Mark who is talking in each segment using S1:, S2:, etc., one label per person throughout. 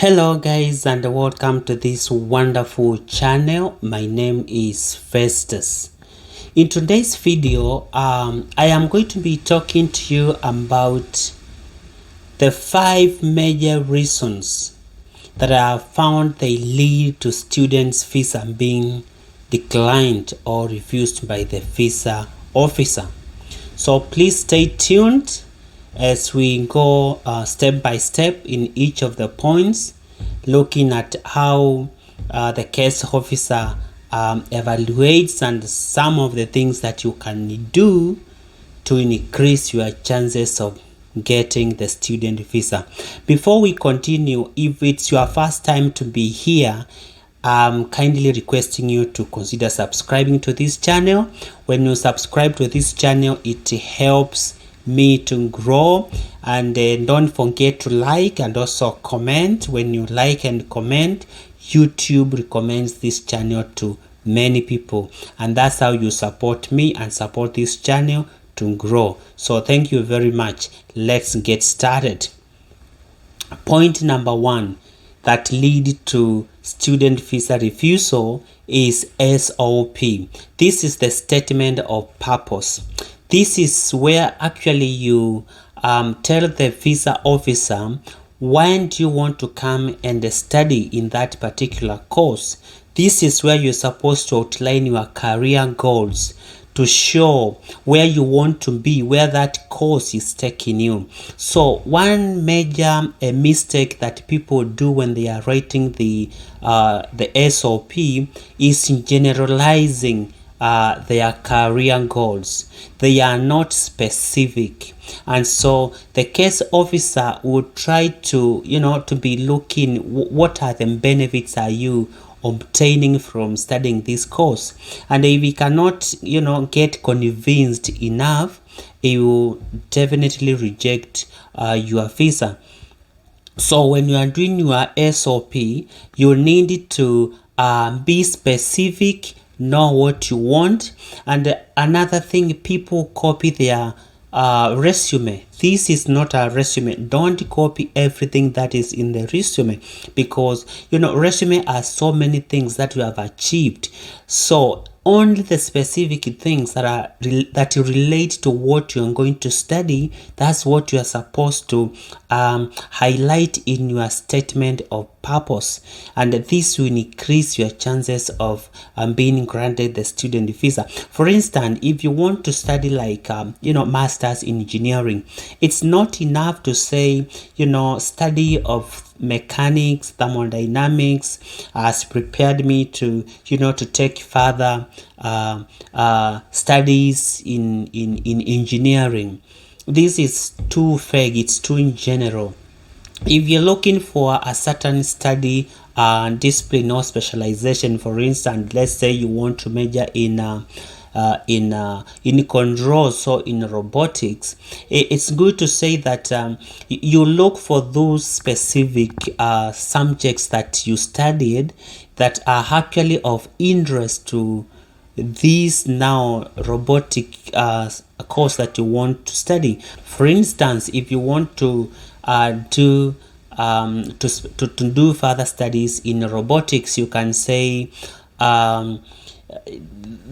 S1: Hello guys, and welcome to this wonderful channel. My name is Festus. In today's video, I am going to be talking to you about the 5 major reasons that I have found they lead to students' visa being declined or refused by the visa officer. So please stay tuned as we go step by step in each of the points, looking at how the case officer evaluates and some of the things that you can do to increase your chances of getting the student visa. Before we continue, if it's your first time to be here, I'm kindly requesting you to consider subscribing to this channel. When you subscribe to this channel, it helps me to grow, and don't forget to like and also comment. When you like and comment, YouTube recommends this channel to many people, and that's how you support me and support this channel to grow. So thank you very much. Let's get started. Point number 1 that lead to student visa refusal is SOP. This is the statement of purpose. This is where actually you tell the visa officer when do you want to come and study in that particular course. This is where you're supposed to outline your career goals to show where you want to be, where that course is taking you. So one major mistake that people do when they are writing the SOP is generalizing their career goals. They are not specific, and so the case officer would try to to be looking what are the benefits are you obtaining from studying this course, and if he cannot get convinced enough, he will definitely reject your visa. So when you are doing your SOP, you need to be specific, know what you want. And another thing, people copy their resume. This is not a resume. Don't copy everything that is in the resume, because resume are so many things that you have achieved. So only the specific things that relate to what you are going to study, that's what you are supposed to highlight in your statement of purpose, and this will increase your chances of being granted the student visa. For instance, if you want to study like masters in engineering, it's not enough to say study of mechanics, thermodynamics has prepared me to to take further studies in engineering. This is too vague, it's too in general. If you're looking for a certain study discipline or specialization, for instance, let's say you want to major in controls, so in robotics, it's good to say that you look for those specific subjects that you studied that are actually of interest to this now robotic course that you want to study. For instance, if you want to do further studies in robotics, you can say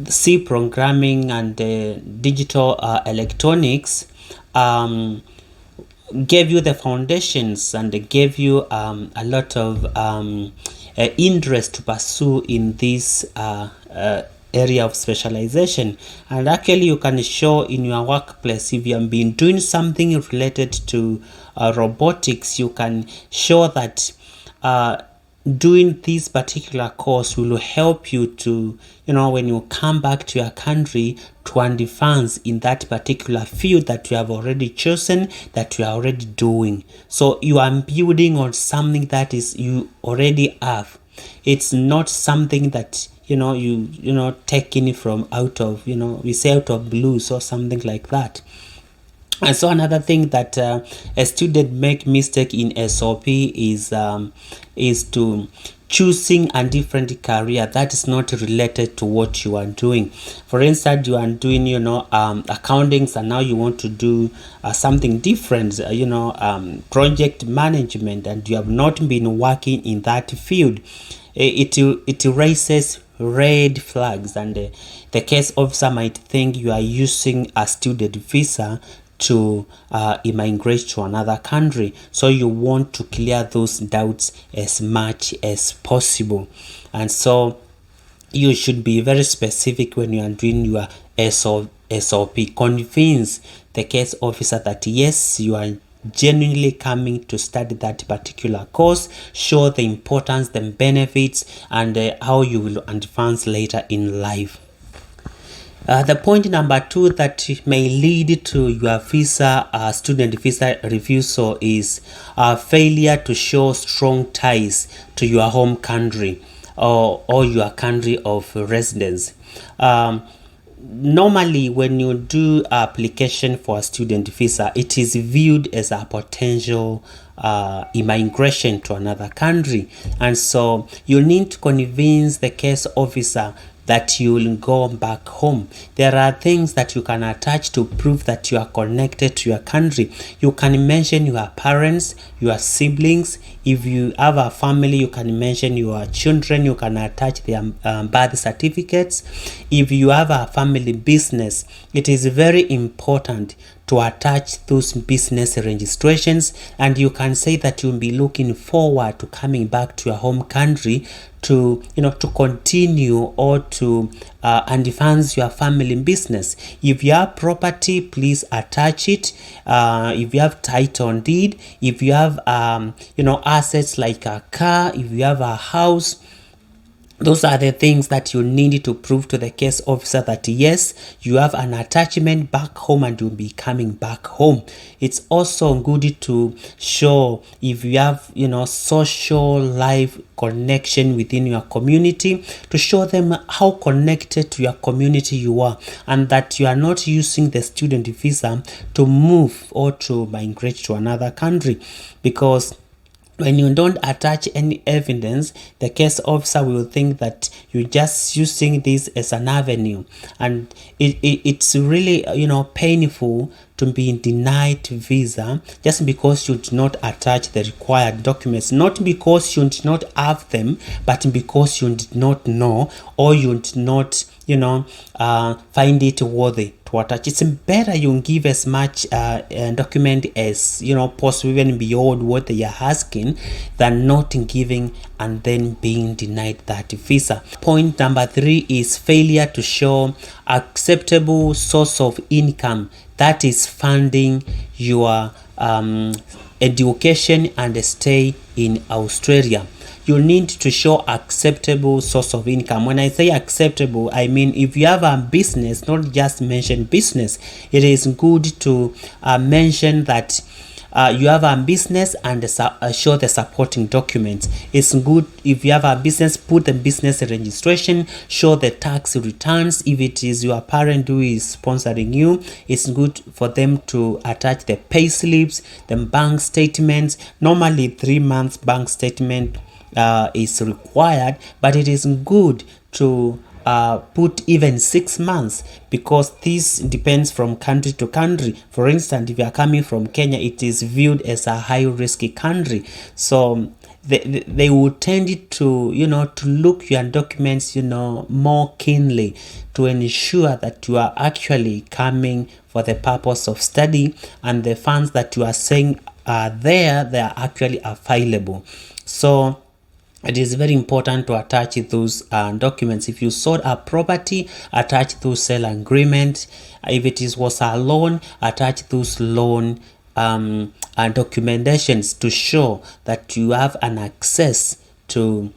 S1: C programming and digital electronics gave you the foundations and gave you a lot of interest to pursue in this area of specialization. And actually you can show in your workplace, if you have been doing something related to robotics, you can show that doing this particular course will help you to when you come back to your country to advance in that particular field that you have already chosen, that you are already doing. So you are building on something that is you already have. It's not something that taking it from out of we say out of blues or something like that. And so another thing that a student make mistake in SOP is to choosing a different career that is not related to what you are doing. For instance, you are doing accountings, and now you want to do something different, project management, and you have not been working in that field. It raises red flags, and the case officer might think you are using a student visa to immigrate to another country. So you want to clear those doubts as much as possible. And so you should be very specific when you are doing your SOP. Convince the case officer that yes, you are genuinely coming to study that particular course. Show the importance, the benefits, and how you will advance later in life. The point number 2 that may lead to your visa student visa refusal is failure to show strong ties to your home country or your country of residence. Normally, when you do application for a student visa, it is viewed as a potential immigration to another country, and so you need to convince the case officer that you will go back home. There are things that you can attach to prove that you are connected to your country. You can mention your parents, your siblings. If you have a family, you can mention your children. You can attach their birth certificates. If you have a family business, it is very important to attach those business registrations, and you can say that you'll be looking forward to coming back to your home country to continue or to advance your family business. If you have property, please attach it. If you have title deed, if you have assets like a car, if you have a house, those are the things that you need to prove to the case officer that yes, you have an attachment back home and you'll be coming back home. It's also good to show if you have social life connection within your community, to show them how connected to your community you are, and that you are not using the student visa to move or to migrate to another country. Because when you don't attach any evidence, the case officer will think that you're just using this as an avenue, and it's really painful to be denied visa just because you did not attach the required documents, not because you did not have them, but because you did not know, or you did not find it worthy to attach. It's better you give as much document as possible, even beyond what they are asking, than not giving and then being denied that visa. Point number 3 is failure to show acceptable source of income that is funding your education and stay in Australia. You need to show acceptable source of income. When I say acceptable, I mean if you have a business, not just mention business. It is good to mention that you have a business and show the supporting documents. It's good if you have a business, put the business registration, show the tax returns. If it is your parent who is sponsoring you, it's good for them to attach the pay slips, the bank statements. Normally 3 months bank statement is required, but it is good to put even 6 months, because this depends from country to country. For instance, if you are coming from Kenya, it is viewed as a high risk country, so they will tend to to look your documents more keenly to ensure that you are actually coming for the purpose of study, and the funds that you are saying are there, they are actually available. So it is very important to attach those documents. If you sold a property, attach those sale agreement. If it was a loan, attach those loan documentations to show that you have an access to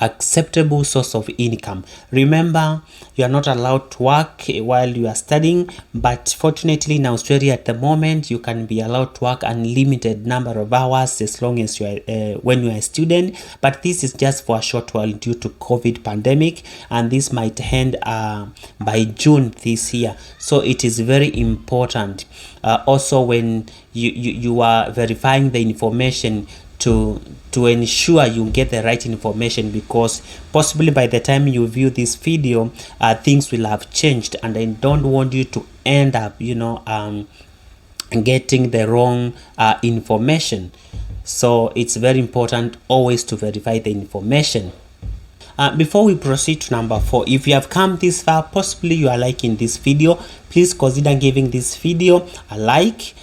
S1: acceptable source of income. Remember, you are not allowed to work while you are studying, but fortunately in Australia at the moment you can be allowed to work unlimited number of hours as long as you are when you are a student. But this is just for a short while due to COVID pandemic, and this might end by June this year. So it is very important also when you are verifying the information to ensure you get the right information, because possibly by the time you view this video things will have changed, and I don't want you to end up getting the wrong information. So it's very important always to verify the information. Before we proceed to number 4, if you have come this far, possibly you are liking this video, please consider giving this video a like.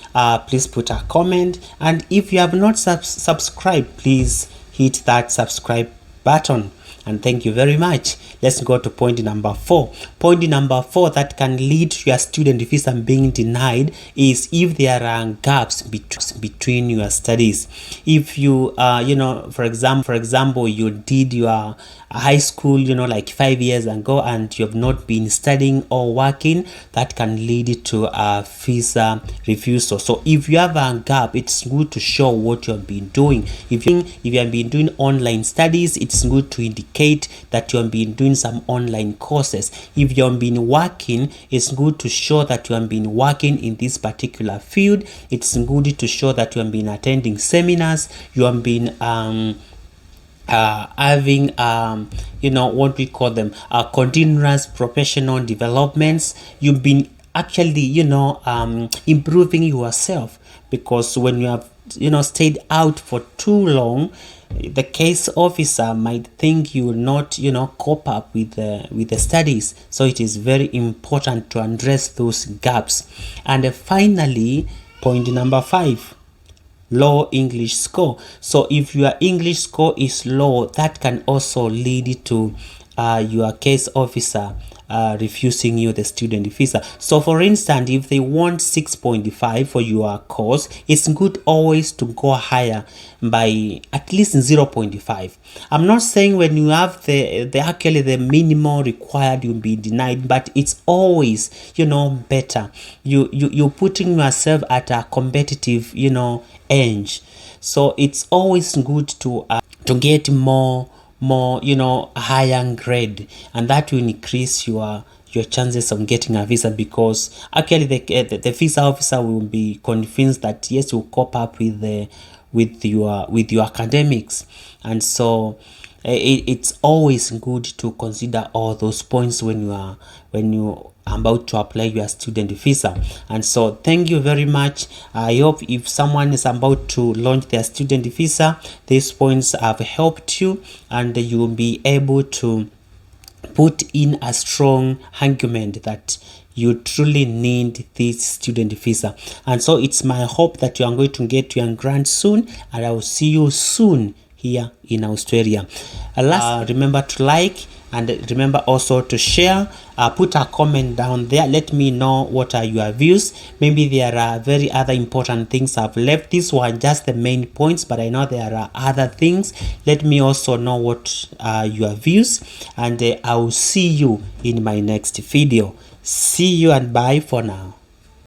S1: Please put a comment, and if you have not subscribed, please hit that subscribe button, and thank you very much. Let's go to point number 4. Point number 4 that can lead to your student visa being denied is if there are gaps between your studies. If you for example you did your high school like 5 years ago and you have not been studying or working, that can lead to a visa refusal. So if you have a gap, it's good to show what you have been doing. If you have been doing online studies, it's good to indicate that you have been doing some online courses. If you have been working, it's good to show that you have been working in this particular field. It's good to show that you have been attending seminars, you have been having what we call them continuous professional developments. You've been actually improving yourself, because when you have stayed out for too long, the case officer might think you will not cope up with the studies. So it is very important to address those gaps. And finally, point number 5, low English score. So if your English score is low, that can also lead to your case officer refusing you the student visa. So for instance, if they want 6.5 for your course, it's good always to go higher by at least 0.5. I'm not saying when you have the minimum required you'll be denied, but it's always better. You're putting yourself at a competitive edge. So it's always good to get more higher grade, and that will increase your chances of getting a visa, because actually the visa officer will be convinced that yes, you cope up with your academics. And so it's always good to consider all those points when you about to apply your student visa. And so thank you very much. I hope if someone is about to launch their student visa, these points have helped you, and you will be able to put in a strong argument that you truly need this student visa. And so it's my hope that you are going to get your grant soon, and I will see you soon here in Australia. Remember to like, and remember also to share. Put a comment down there, let me know what are your views. Maybe there are very other important things I've left. These were just the main points, but I know there are other things. Let me also know what are your views, and I will see you in my next video. See you and bye for now.